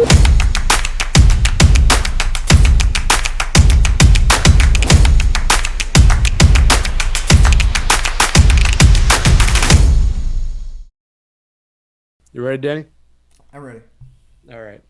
You ready, Danny? I'm ready. All right.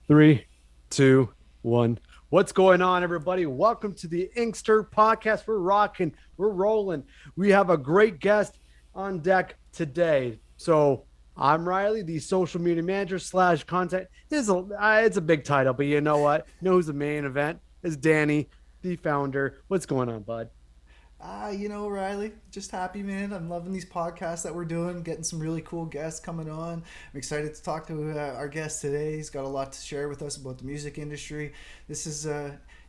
3, 2, 1. What's going on, everybody? Welcome to the Inkster Podcast. We're rocking. We're rolling. We have a great guest on deck today. So I'm Riley, the social media manager / content. It's a big title, but you know what? You know who's the main event? It's Danny, the founder. What's going on, bud? Riley, just happy, man. I'm loving these podcasts that we're doing, getting some really cool guests coming on. I'm excited to talk to our guest today. He's got a lot to share with us about the music industry. This is,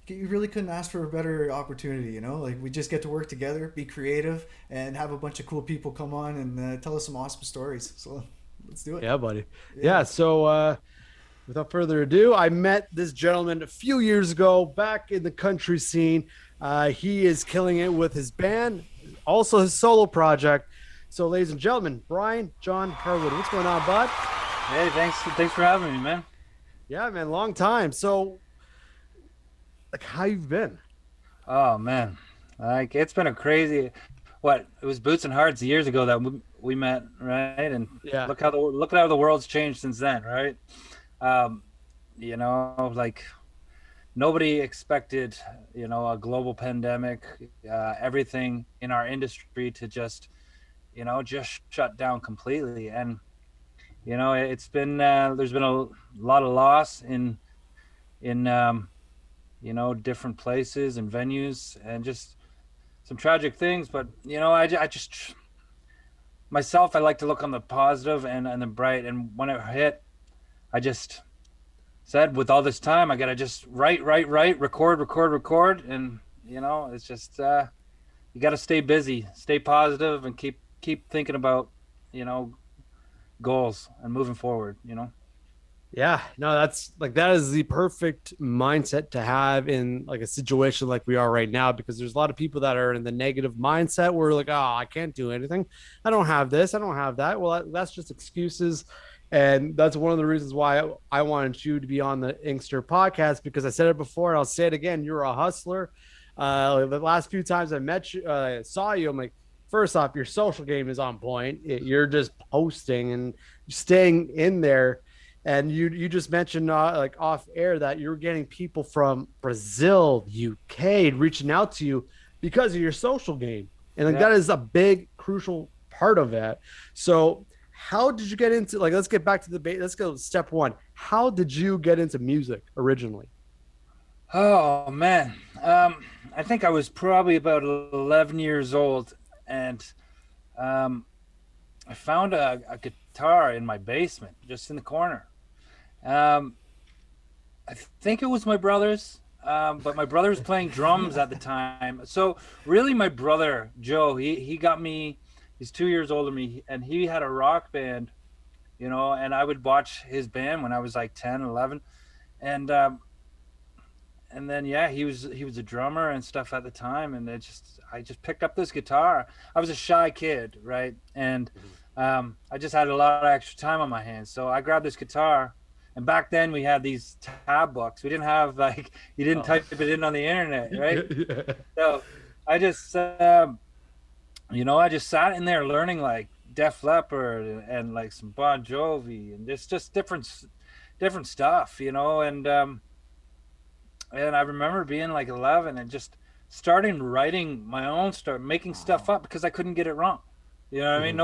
you really couldn't ask for a better opportunity, Like, we just get to work together, be creative, and have a bunch of cool people come on and tell us some awesome stories. So let's do it. Yeah, buddy. Yeah, so without further ado, I met this gentleman a few years ago back in the country scene. He is killing it with his band, also his solo project. So, ladies and gentlemen, Brian John Harwood. What's going on, bud? Hey, thanks for having me, man. Yeah, man, long time. So, like, how you've been? Oh man, like it's been a crazy. It was Boots and Hearts years ago that we met, right? And yeah, look how the world's changed since then, right? Like nobody expected, a global pandemic, everything in our industry to just shut down completely. And, it's been, there's been a lot of loss in different places and venues and just some tragic things. But, I just, myself, I like to look on the positive and the bright. And when it hit, I just said, with all this time, I got to just write, record. And, it's just, you got to stay busy, stay positive, and keep thinking about, goals and moving forward, Yeah, no, that is the perfect mindset to have in like a situation like we are right now, because there's a lot of people that are in the negative mindset where like, oh, I can't do anything. I don't have this. I don't have that. Well, that's just excuses. And that's one of the reasons why I wanted you to be on the Inkster podcast, because I said it before and I'll say it again. You're a hustler. The last few times I met you, saw you, I'm like, first off, your social game is on point. You're just posting and staying in there. And you just mentioned like off air that you're getting people from Brazil, UK reaching out to you because of your social game. And like, that is a big, crucial part of that. So how did you get into, like, let's get back to the base. Let's go step one. How did you get into music originally? Oh man. I think I was probably about 11 years old, and I found a guitar in my basement, just in the corner. I think it was my brother's, but my brother was playing drums at the time. So really my brother, Joe, he got me, he's 2 years older than me, and he had a rock band, and I would watch his band when I was like 10, 11. And then, yeah, he was a drummer and stuff at the time. And I just picked up this guitar. I was a shy kid, right? And I just had a lot of extra time on my hands. So I grabbed this guitar. And back then we had these tab books. We didn't have you didn't type it in on the internet, right? Yeah. So I just, I just sat in there learning like Def Leppard and like some Bon Jovi and just different stuff, and I remember being like 11 and just starting writing my own, making stuff up because I couldn't get it wrong. You know what I mean?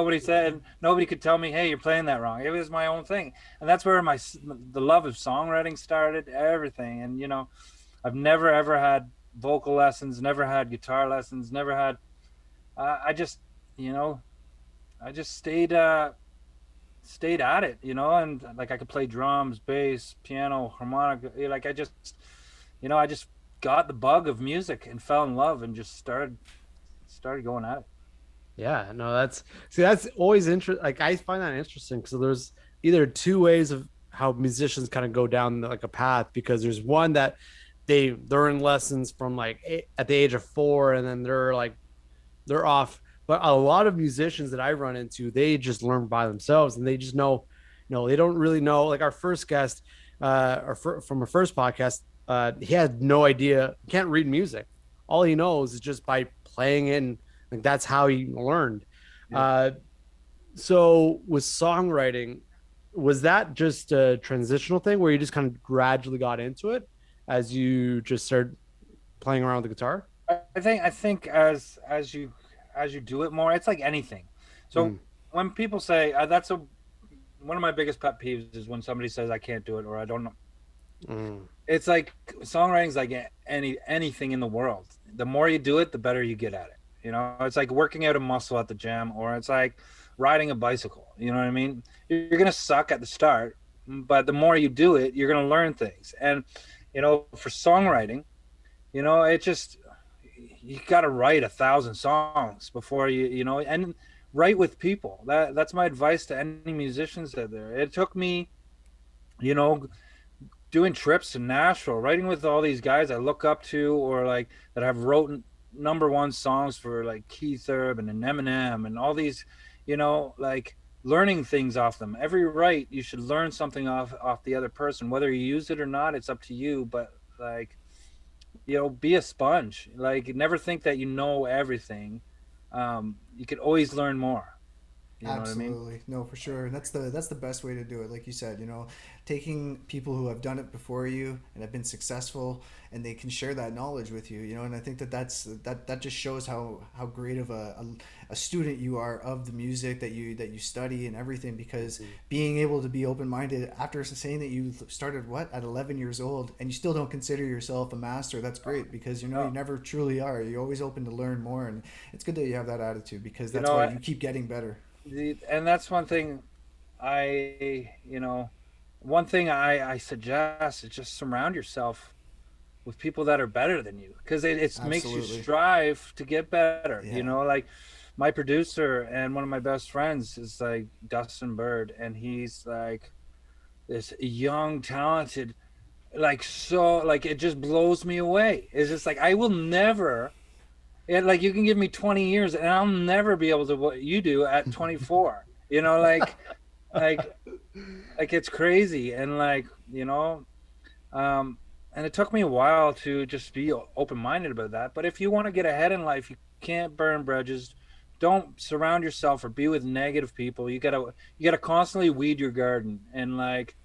Nobody could tell me, hey, you're playing that wrong. It was my own thing. And that's where the love of songwriting started, everything. And, I've never, ever had vocal lessons, never had guitar lessons, never had, I just stayed at it, and like I could play drums, bass, piano, harmonica. Like I just got the bug of music and fell in love and just started going at it. Yeah, no, that's always interesting. Like I find that interesting because there's either two ways of how musicians kind of go down like a path, because there's one that they're in lessons from like at the age of 4 and then they're off. But a lot of musicians that I run into, they just learn by themselves and they just know, know. They don't really know. Like our first guest, from our first podcast, he had no idea. Can't read music. All he knows is just by playing it. And like that's how he learned. Yeah. So with songwriting, was that just a transitional thing where you just kind of gradually got into it as you just started playing around with the guitar? I think as you do it more, it's like anything. So Mm, when people say one of my biggest pet peeves is when somebody says I can't do it or I don't know. mm, It's like songwriting's like anything in the world. The more you do it, the better you get at it. You know, it's like working out a muscle at the gym, or it's like riding a bicycle. You know what I mean? You're gonna suck at the start, but the more you do it, you're gonna learn things. And for songwriting, it just you got to write 1,000 songs before and write with people. That's my advice to any musicians out there. It took me, you know, doing trips to Nashville, writing with all these guys I look up to, or like that have wrote #1 songs for like Keith Urban and Eminem and all these, like learning things off them. Every write, you should learn something off the other person, whether you use it or not. It's up to you, but like, be a sponge. Like, never think that you know everything. You could always learn more. You know what I mean? Absolutely. No, for sure. And that's the best way to do it. Like you said, taking people who have done it before you and have been successful, and they can share that knowledge with you, and I think that just shows how great of a student you are of the music that you study and everything, because being able to be open-minded after saying that you started at 11 years old and you still don't consider yourself a master, that's great, because you never truly are. You're always open to learn more, and it's good that you have that attitude, because that's why you keep getting better. And that's one thing I suggest is just surround yourself with people that are better than you, because it makes you strive to get better. Yeah. Like my producer and one of my best friends is like Dustin Bird, and he's like this young, talented, like, so like it just blows me away. It's just like I will never. Like you can give me 20 years and I'll never be able to what you do at 24. Like it's crazy. And like, and it took me a while to just be open-minded about that. But if you want to get ahead in life, you can't burn bridges. Don't surround yourself or be with negative people. You gotta constantly weed your garden, and like,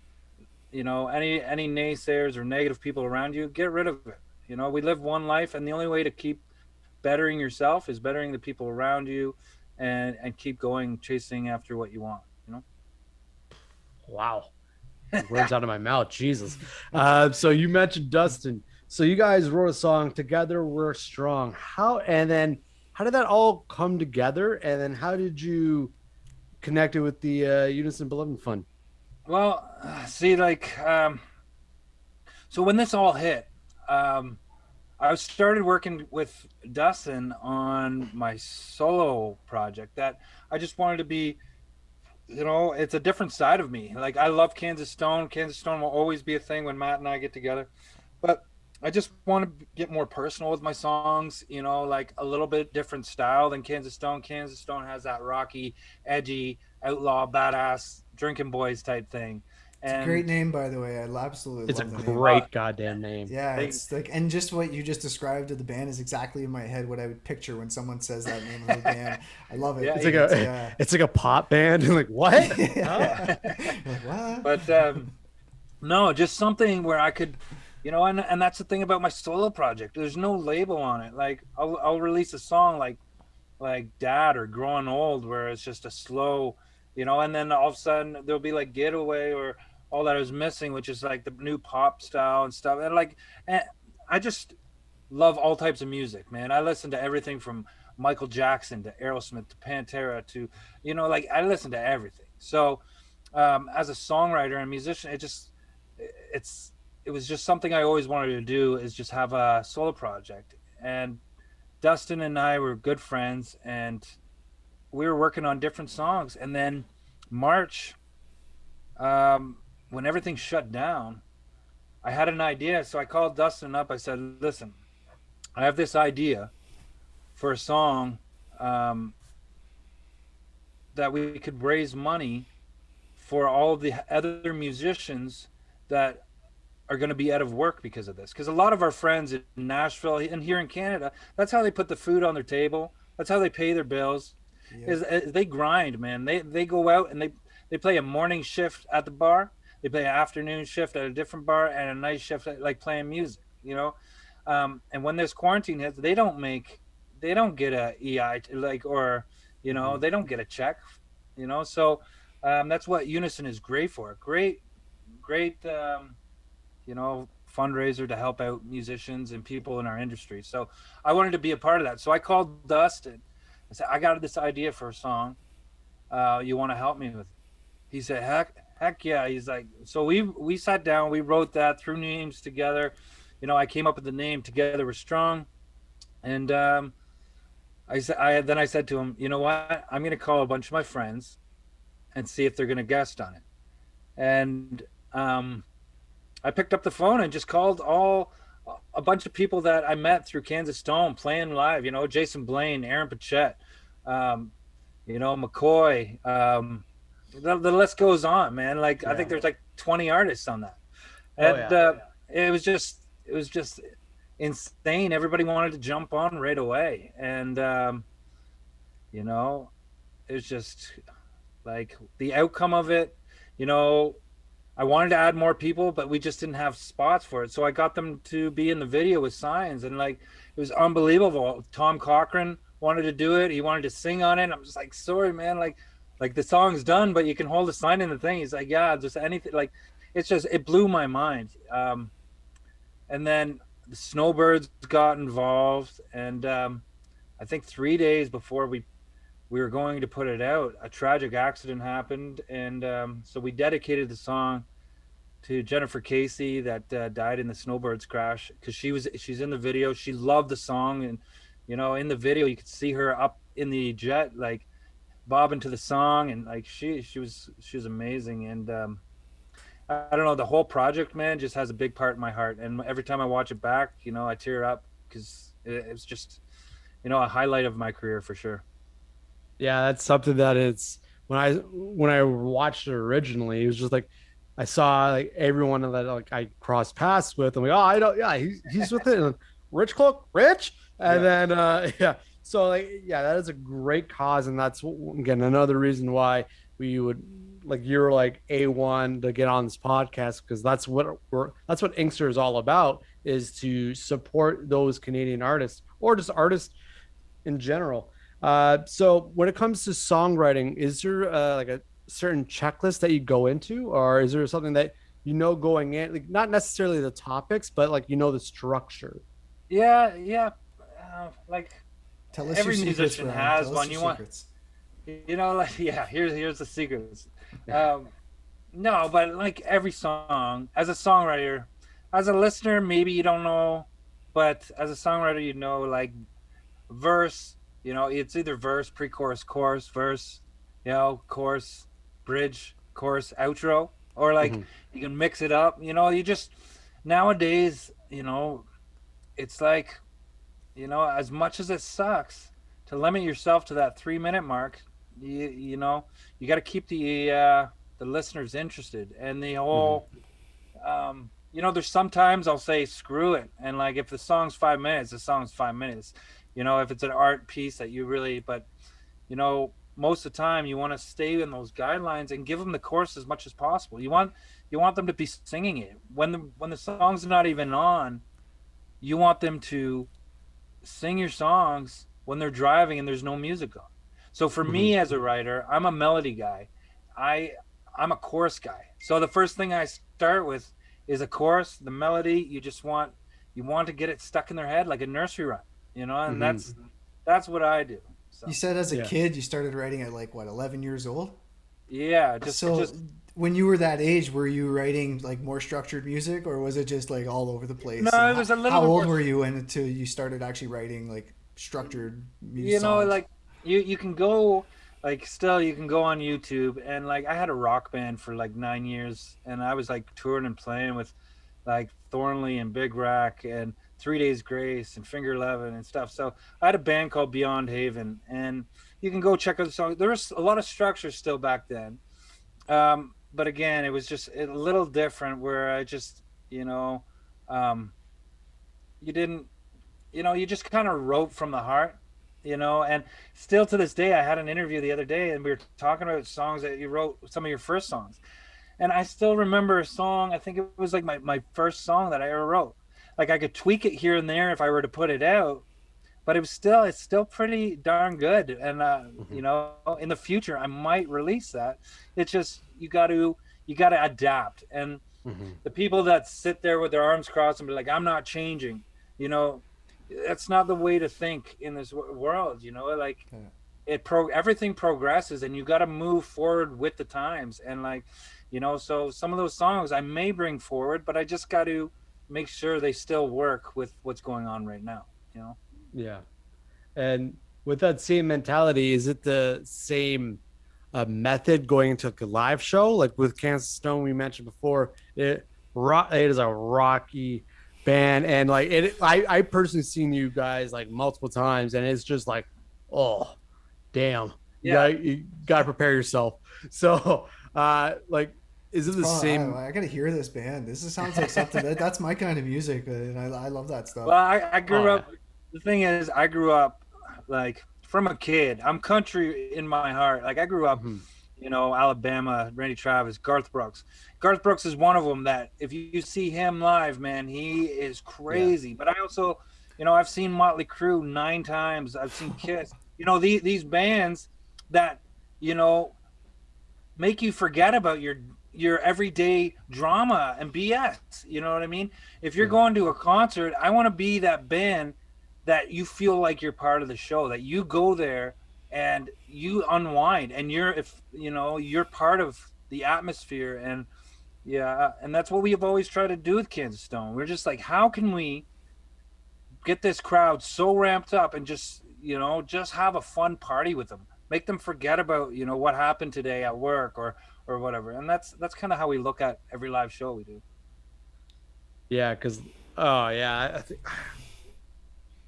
any naysayers or negative people around you, get rid of it. We live one life, and the only way to keep bettering yourself is bettering the people around you, and keep going, chasing after what you want. wow. Words out of my mouth. Jesus. So you mentioned Dustin. So you guys wrote a song together, We're Strong. How did that all come together? And then how did you connect it with the Unison Beloved Fund? Well, see, like, so when this all hit, I started working with Dustin on my solo project that I just wanted to be, it's a different side of me. Like, I love Kansas Stone. Kansas Stone will always be a thing when Matt and I get together. But I just want to get more personal with my songs, like a little bit different style than Kansas Stone. Kansas Stone has that rocky, edgy, outlaw, badass, drinking boys type thing. It's a great name, by the way. I absolutely love the name. It's a great goddamn name. Yeah, it's like, and just what you just described of the band is exactly in my head what I would picture when someone says that name of the band. I love it. Yeah, it's like a pop band. Like, what? Like, what? But no, just something where I could, and that's the thing about my solo project. There's no label on it. Like I'll release a song like Dad or Growing Old, where it's just a slow, and then all of a sudden there'll be like Getaway or All That I Was Missing, which is like the new pop style and stuff. And I just love all types of music, man. I listen to everything from Michael Jackson to Aerosmith to Pantera to, like I listen to everything. So as a songwriter and musician, it was just something I always wanted to do, is just have a solo project. And Dustin and I were good friends, and we were working on different songs. And then March, when everything shut down, I had an idea. So I called Dustin up. I said, listen, I have this idea for a song that we could raise money for all the other musicians that are going to be out of work because of this. Because a lot of our friends in Nashville and here in Canada, that's how they put the food on their table. That's how they pay their bills. Yeah. Is they grind, man. They go out and they play a morning shift at the bar. They play an afternoon shift at a different bar and a night shift at, like, playing music, you know. And when this quarantine hits, they don't get a EI, like, or, you know, they don't get a check, you know. So that's what Unison is great for. Great, you know, fundraiser to help out musicians and people in our industry. So I wanted to be a part of that. So I called Dustin. I said, I got this idea for a song. You want to help me with it? He said, heck yeah. He's like, so we sat down, we wrote that, threw names together. You know, I came up with the name Together We're Strong. And I said to him, you know what? I'm going to call a bunch of my friends and see if they're going to guest on it. And I picked up the phone and just called a bunch of people that I met through Kansas Stone playing live, you know, Jason Blaine, Aaron Pachette, you know, McCoy. The list goes on, man. Like, yeah. I think there's like 20 artists on that. And it was just insane. Everybody wanted to jump on right away. And, you know, it was just like the outcome of it, you know, I wanted to add more people, but we just didn't have spots for it. So I got them to be in the video with signs, and like, it was unbelievable. Tom Cochran wanted to do it. He wanted to sing on it. And I'm just like, sorry, man. Like the song's done, but you can hold a sign in the thing. He's like, yeah, just anything. Like, it blew my mind. And then the Snowbirds got involved. And I think 3 days before we were going to put it out, a tragic accident happened. And so we dedicated the song to Jennifer Casey that died in the Snowbirds crash, because she's in the video. She loved the song. And, you know, in the video, you could see her up in the jet, like bobbing to the song. And like, she was amazing. And I don't know, the whole project, man, just has a big part in my heart. And every time I watch it back, you know, I tear up, because it's just, you know, a highlight of my career for sure. Yeah, that's something that it's when I watched it originally, it was just like I saw like everyone that like I crossed paths with, and like, oh, I don't, yeah, he's with it, and Rich Cloak, Rich, and then so like, yeah, that is a great cause, and that's again another reason why we would, like, you're like A1 to get on this podcast, because that's what Inkster is all about, is to support those Canadian artists or just artists in general. So when it comes to songwriting, is there like a certain checklist that you go into, or is there something that you know going in, like not necessarily the topics, but like, you know, the structure? Yeah. Like, tell us every your secrets, musician Brian. has Tell one. us You your want, secrets. you know, like, yeah. Here's the secrets. No, but like every song, as a songwriter, as a listener, maybe you don't know, but as a songwriter, you know, like verse. You know, it's either verse, pre-chorus, chorus, verse, you know, chorus, bridge, chorus, outro, or like you can mix it up. You know, you just, nowadays, you know, it's like, you know, as much as it sucks to limit yourself to that 3-minute mark, you know, you got to keep the listeners interested. And the whole, you know, there's sometimes I'll say screw it, and like, if the song's 5 minutes, the song's 5 minutes. You know, if it's an art piece that you really, but, you know, most of the time you want to stay in those guidelines and give them the chorus as much as possible. You want them to be singing it when the song's not even on. You want them to sing your songs when they're driving and there's no music on. So for me as a writer, I'm a melody guy. I'm a chorus guy. So the first thing I start with is a chorus, the melody. You want to get it stuck in their head like a nursery rhyme. You know, and that's what I do. So. You said as a kid you started writing at like what, 11 years old? Yeah, just when you were that age, were you writing like more structured music, or was it just like all over the place? No, it was a little. How old were you until you started actually writing like structured music? You know, like you can go, like, still you can go on YouTube, and like I had a rock band for like 9 years, and I was like touring and playing with like Thornley and Big Rack and 3 Days Grace and Finger 11 and stuff. So I had a band called Beyond Haven, and you can go check out the song. There was a lot of structure still back then. but again, it was just a little different where I just, you know, um, you didn't, you know, you just kind of wrote from the heart, you know. And still to this day, I had an interview the other day and we were talking about songs that you wrote, some of your first songs. And I still remember a song, I think it was like my first song that I ever wrote. Like I could tweak it here and there if I were to put it out, but it's still pretty darn good. And you know, in the future I might release that. It's just you got to adapt. And the people that sit there with their arms crossed and be like, I'm not changing, you know, that's not the way to think in this world, you know. Like everything progresses and you got to move forward with the times. And like, you know, so some of those songs I may bring forward, but I just got to make sure they still work with what's going on right now, you know. Yeah. And with that same mentality, is it the same method going into like a live show? Like with Kansas Stone, we mentioned before, it is a rocky band. And like I personally seen you guys like multiple times, and it's just like, oh, damn. You gotta prepare yourself. So like, is it the same? I gotta hear this band. Sounds like something that's my kind of music, and I love that stuff. Well, I grew up. The thing is, I grew up like from a kid. I'm country in my heart. Like I grew up, you know, Alabama, Randy Travis, Garth Brooks. Garth Brooks is one of them that if you see him live, man, he is crazy. But I also, you know, I've seen Motley Crue 9 times. I've seen Kiss. You know, these bands that, you know, make you forget about your everyday drama and BS. You know what I mean? If you're going to a concert, I want to be that band that you feel like you're part of the show, that you go there and you unwind and you're part of the atmosphere. And and that's what we have always tried to do with Kansas Stone. We're just like, how can we get this crowd so ramped up and just, you know, just have a fun party with them, make them forget about, you know, what happened today at work or whatever. And that's kind of how we look at every live show we do. Yeah, because I think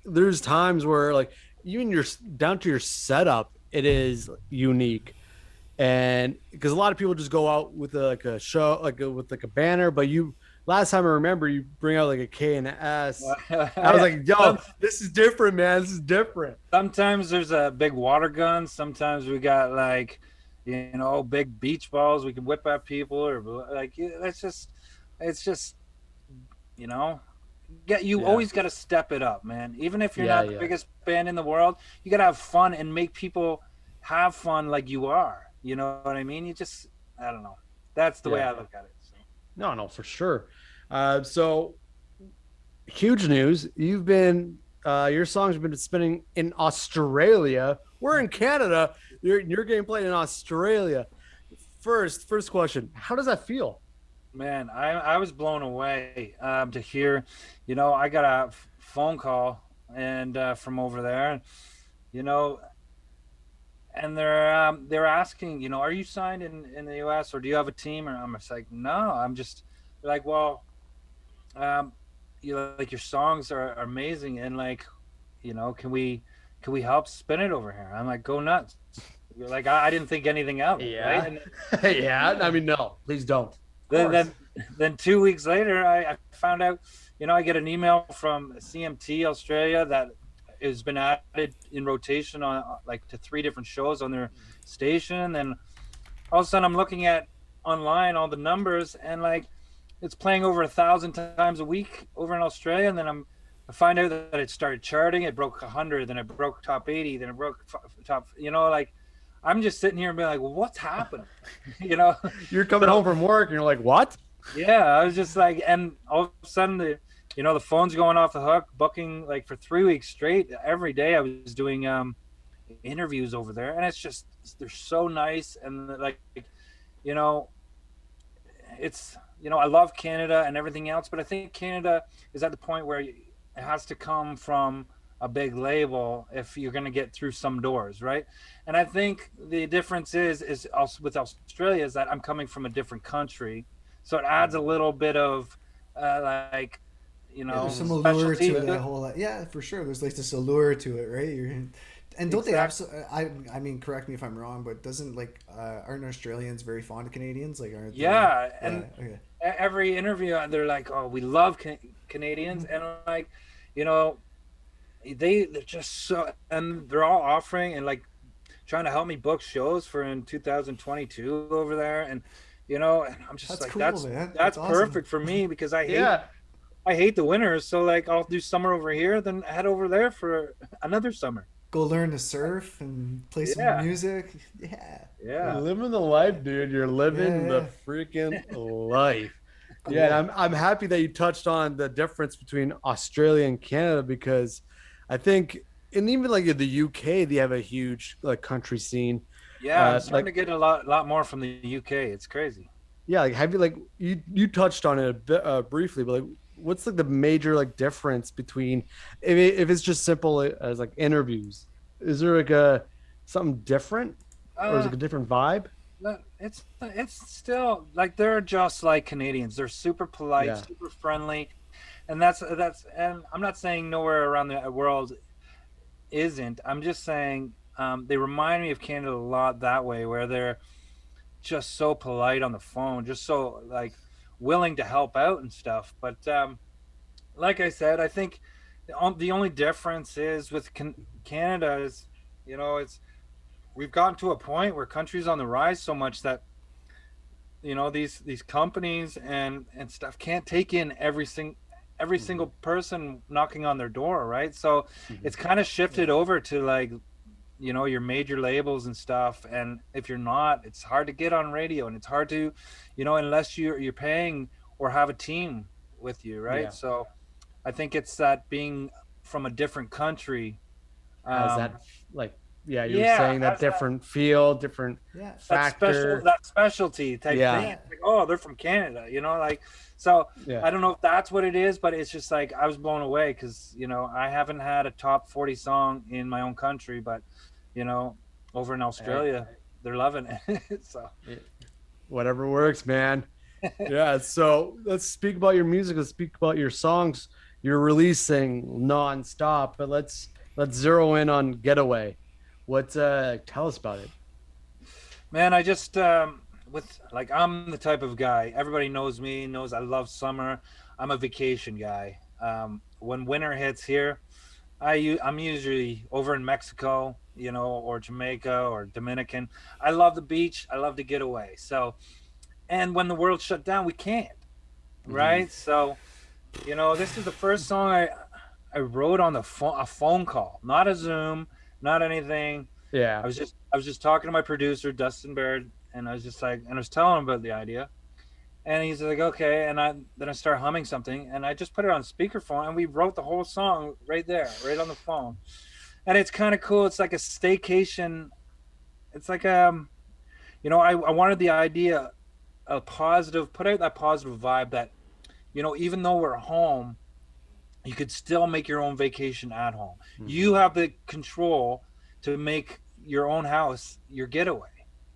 there's times where like even your down to your setup, it is unique. And because a lot of people just go out with a show, with a banner, but last time I remember you bring out like a K and an S. I was like, yo, this is different, man. This is different. Sometimes there's a big water gun. Sometimes we got like, you know, big beach balls we can whip at people, or like, it's just, you know, always got to step it up, man. Even if you're not the biggest band in the world, you got to have fun and make people have fun like you are. You know what I mean? I don't know. That's the way I look at it. So. No, for sure. So huge news. You've been, your songs have been spinning in Australia. We're in Canada. You're getting played in Australia. First question. How does that feel? Man, I was blown away to hear, you know, I got a phone call and from over there, you know, and they're asking, you know, are you signed in the US or do you have a team? And I'm just like, no, I'm just like, well, you know, like your songs are amazing, and like, you know, can we help spin it over here? I'm like, go nuts. Like I didn't think anything of it. Yeah. Right? Yeah. I mean, no, please don't. Then 2 weeks later, I found out, you know, I get an email from CMT Australia that has been added in rotation on like to 3 different shows on their station. And all of a sudden I'm looking at online all the numbers, and like it's playing over 1,000 times a week over in Australia. And then I find out that it started charting. It broke 100, then it broke top 80, then it broke top, you know, like I'm just sitting here and being like, well, what's happening? You know, you're coming home from work and you're like, what? Yeah, I was just like, and all of a sudden the phone's going off the hook, booking like for 3 weeks straight. Every day I was doing interviews over there, and it's just, they're so nice. And like, you know, it's, you know, I love Canada and everything else, but I think Canada is at the point where it has to come from a big label if you're going to get through some doors, right? And I think the difference is also with Australia is that I'm coming from a different country, so it adds a little bit of like, you know, there's some allure to that whole, for sure. There's like this allure to it, right? And don't they absolutely? I mean, correct me if I'm wrong, but doesn't like aren't Australians very fond of Canadians? Like, aren't they? Yeah, Yeah. and Okay. every interview they're like, "Oh, we love Canadians," and like, you know, they're just so, and they're all offering and like trying to help me book shows for in 2022 over there, and and I'm just That's like, cool, that's man. that's That's awesome. perfect for me because Yeah. I hate the winters, so like I'll do summer over here, then head over there for another summer. Go learn to surf and play some Yeah, music. Yeah. You're yeah, living the life, dude. You're living Yeah. the Yeah. freaking life. Yeah, and Cool. I'm happy that you touched on the difference between Australia and Canada because I think, and even like in the UK, they have a huge like country scene. yeah. I'm starting Like, to get a lot more from the UK. It's crazy. yeah, like have you like you touched on it a bit briefly, but like what's like the major like difference between if it's just simple as like interviews? Is there like a something different, or is it Uh, like a different vibe? it's still like they're just like Canadians. They're super polite, Yeah. super friendly, and that's. And I'm not saying nowhere around the world isn't. I'm just saying they remind me of Canada a lot that way, where they're just so polite on the phone, just so like willing to help out and stuff. But like I said, I think the only difference is with Canada is, it's we've gotten to a point where countries on the rise so much that these companies and stuff can't take in every Mhm. single person knocking on their door, right? So Mhm. it's kind of shifted over to like your major labels and stuff, and if you're not, it's hard to get on radio, and it's hard to unless you're paying or have a team with you, right? Yeah. So I think it's that being from a different country. Has um that like, yeah, you were yeah, saying that has different feel, different Yeah. factor. that specialty type Yeah. thing. It's like, oh, they're from Canada, like, so Yeah. I don't know if that's what it is, but it's just like I was blown away because I haven't had a top 40 song in my own country, but over in Australia they're loving it. So Whatever works, man. Yeah. So let's speak about your music. Let's speak about your songs you're releasing nonstop. But let's zero in on Getaway. What tell us about it? man, I just with like I'm the type of guy, everybody knows I love summer. I'm a vacation guy. When winter hits here, I'm usually over in Mexico, or Jamaica or Dominican. I love the beach. I love to get away. So, and when the world shut down, we can't, Mhm. right? So, this is the first song I wrote on a phone call, not a Zoom, not anything. Yeah. I was just talking to my producer Dustin Baird, and I was telling him about the idea, and he's like, okay. And then I start humming something, and I just put it on speakerphone, and we wrote the whole song right there, right on the phone. And it's kind of cool. It's like a staycation. It's like I wanted the idea of positive, put out that positive vibe that even though we're home, you could still make your own vacation at home. You Mhm. have the control to make your own house your getaway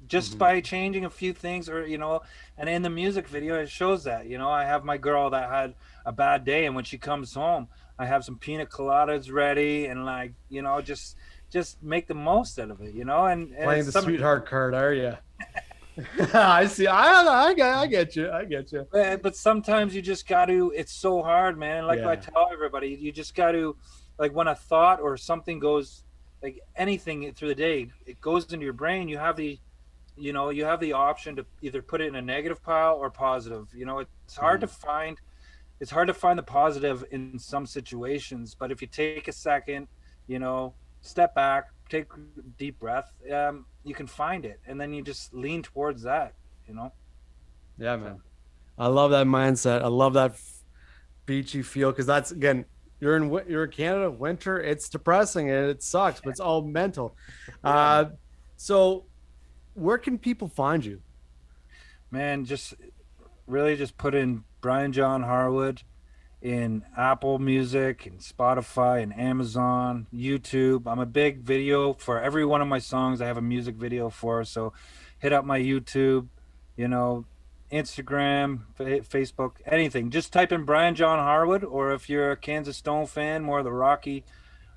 just Mhm. by changing a few things, or and in the music video it shows that I have my girl that had a bad day, and when she comes home I have some pina coladas ready, and like just make the most out of it, and Playing it's the some. sweetheart card, are you? I see. I get you. I get you. But sometimes you just got to, it's so hard, man. And like I Yeah. tell everybody, you just got to, like when a thought or something goes, like anything through the day, it goes into your brain. You have the option to either put it in a negative pile or positive. It's hard to find, it's hard to find the positive in some situations. But if you take a second, step back, take a deep breath, you can find it. And then you just lean towards that, you know? Yeah, man. I love that mindset. I love that beachy feel because that's again, you're in Canada, winter. It's depressing and it sucks, but it's all mental. So where can people find you? Man, just really just put in Brian John Harwood in Apple Music and Spotify and Amazon, YouTube. I'm a big video for every one of my songs. I have a music video for, so hit up my YouTube, you know, Instagram, Facebook, anything. Just type in Brian John Harwood, or if you're a Kansas Stone fan, more of the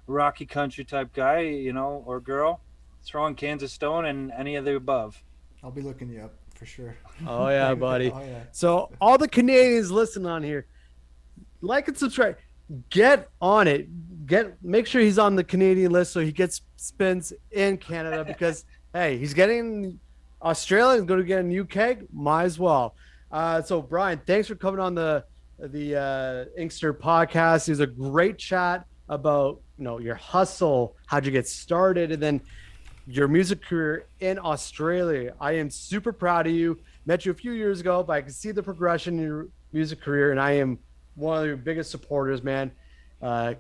rocky country type guy, or girl, throwing cans of stone and any of the above. I'll be looking you up for sure. Oh yeah, buddy. Oh yeah. So all the Canadians listening on here, like and subscribe. Get on it. Make sure he's on the Canadian list so he gets spins in Canada because hey, he's getting Australia and going to get in UK. Might as well. So Brian, thanks for coming on the Inkster podcast. It was a great chat about your hustle, how'd you get started, and then your music career in Australia. I am super proud of you. Met you a few years ago, but I can see the progression in your music career, and I am one of your biggest supporters, man.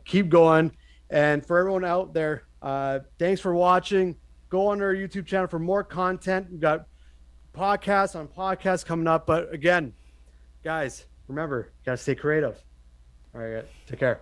Keep going. And for everyone out there, thanks for watching. Go on our YouTube channel for more content. We've got podcasts on podcasts coming up. But again, guys, remember, you gotta stay creative. All right, take care.